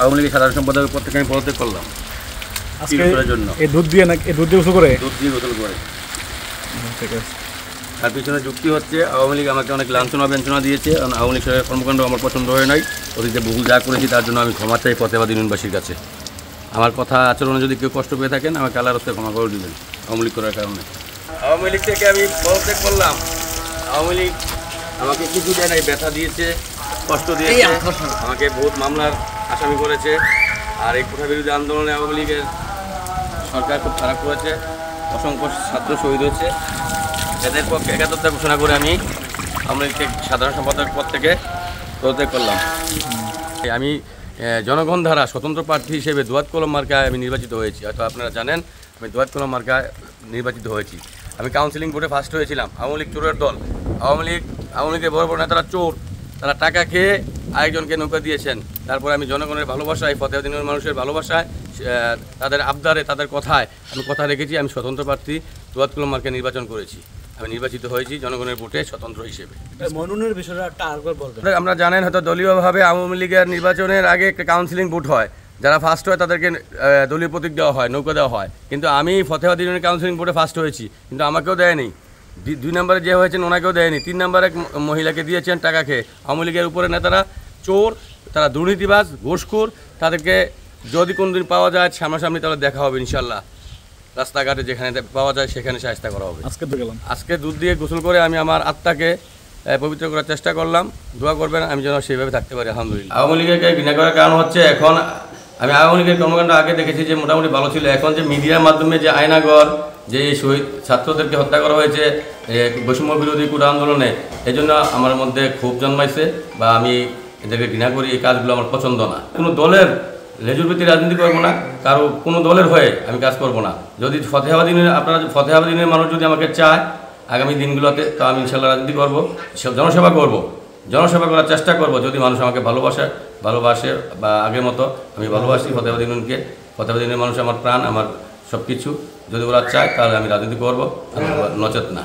আওয়ামী লীগের সাধারণ সম্পাদকের পদ থেকে আমি পদত্যাগ করলাম জন্য। এই দুধ দিয়ে নাকি দুধ দিয়ে গোসল করে? দুধ দিয়ে গোসল করে। ঠিক আছে। তার পিছনে যুক্তি হচ্ছে আওয়ামী লীগ আমাকে অনেক লাঞ্ছনা ব্যঞ্চনা দিয়েছে, কারণ আওয়ামী লীগ কর্মকাণ্ড আমার পছন্দ হয় নাই। অতীতে বহু যা করেছি তার জন্য আমি ক্ষমা চাই ফতেহাবাদ ইউনিয়নবাসীর কাছে। আমার কথা আচরণে যদি কেউ কষ্ট পেয়ে থাকেন আমাকে আল্লাহর রাস্তায় ক্ষমা করে দিবেন আওয়ামী লীগ করার কারণে। আওয়ামী লীগ থেকে আমি পদত্যাগ করলাম। আওয়ামী লীগ আমাকে কিছু দেয় নাই, ব্যথা দিয়েছে, কষ্ট দিয়েছে, আমাকে বহুত মামলার আসামি করেছে। আর এই কোঠা বিরোধী আন্দোলনে আওয়ামী লীগের সরকার খুব খারাপ করেছে, অসংখ্য ছাত্র শহীদ হয়েছে। এদের পক্ষে একাত্মতা ঘোষণা করে আমি আওয়ামী লীগ সাধারণ সম্পাদক পদ থেকে পদত্যাগ করলাম। আমি জনগণ ধারা স্বতন্ত্র প্রার্থী হিসেবে দোয়াত কলম মার্কায় আমি নির্বাচিত হয়েছি। হয়তো আপনারা জানেন আমি দোয়াত কলম মার্কায় নির্বাচিত হয়েছি। আমি কাউন্সিলিং বোর্ডে ফার্স্ট হয়েছিলাম। আওয়ামী লীগ চোরের দল, আওয়ামী লীগের বড় বড় নেতারা চোর, তারা টাকা খেয়ে আরেকজনকে নৌকা দিয়েছেন। তারপরে আমি জনগণের ভালোবাসায়, ফতেহাবাদ ইউনিয়নের মানুষের ভালোবাসায়, তাদের আবদারে, তাদের কথায় আমি কথা রেখেছি। আমি স্বতন্ত্র প্রার্থী দোয়াত কলম মার্কায় নির্বাচন করেছি। আমি নির্বাচিত হয়েছি জনগণের ভোটে স্বতন্ত্র হিসেবে। মনোনয়নের বিষয়টা একটা আরেকবার বলবেন। আমরা জানেন হয়তো দলীয়ভাবে আওয়ামী লীগের নির্বাচনের আগে একটা কাউন্সিলিং ভোট হয়, যারা ফার্স্ট হয় তাদেরকে দলীয় প্রতীক দেওয়া হয়, নৌকা দেওয়া হয়। কিন্তু আমি ফতেহাবাদ ইউনিয়নের কাউন্সিলিং ভোটে ফার্স্ট হয়েছি, কিন্তু আমাকেও দেয়নি। 2 নম্বরে যে হয়েছেন ওনাকেও দেয়নি। 3 নম্বরে এক মহিলাকে দিয়েছেন টাকা খেয়ে। আওয়ামী লীগের উপরে নেতারা চোর, তারা দুর্নীতিবাজ, ঘুষখোর। তাদেরকে যদি কোনোদিন পাওয়া যায় সামনাসামনি তাহলে দেখা হবে ইনশাল্লাহ। রাস্তাঘাটে যেখানে পাওয়া যায় সেখানে সাহায্য করা হবে। আজকে দুধ দিয়ে গোসল করে আমি আমার আত্মাকে পবিত্র করার চেষ্টা করলাম। দোয়া করবেন আমি যেন সেইভাবে থাকতে পারি আলহামদুলিল্লাহ। আওয়ামী লীগকে ঘৃণা করার কারণ হচ্ছে এখন আমি আওয়ামী লীগের কর্মকাণ্ড আগে দেখেছি যে মোটামুটি ভালো ছিল। এখন যে মিডিয়ার মাধ্যমে যে আয়নাগর, যে শহীদ ছাত্রদেরকে হত্যা করা হয়েছে বৈষম্য বিরোধী কোটা আন্দোলনে, এই জন্য আমার মধ্যে ক্ষোভ জন্মাইছে বা আমি এদেরকে ঘৃণা করি। এই কাজগুলো আমার পছন্দ না। কোনো দলের লেজুর ভিত্তিক রাজনীতি করবো না, কারো কোনো দলের হয়ে আমি কাজ করব না। যদি ফতেহাবাদ ইউনিয়নের মানুষ যদি আমাকে চায় আগামী দিনগুলোতে, তো আমি ইনশাল্লাহ রাজনীতি করবো, জনসেবা করব, জনসেবা করার চেষ্টা করব। যদি মানুষ আমাকে ভালোবাসে বা আগের মতো আমি ভালোবাসি ফতেহাবাদ ইউনিয়নকে। ফতেহাবাদ ইউনিয়নের মানুষ আমার প্রাণ, আমার সব কিছু। যদি ওরা চায় তাহলে আমি রাজনীতি করবো, নচেত না।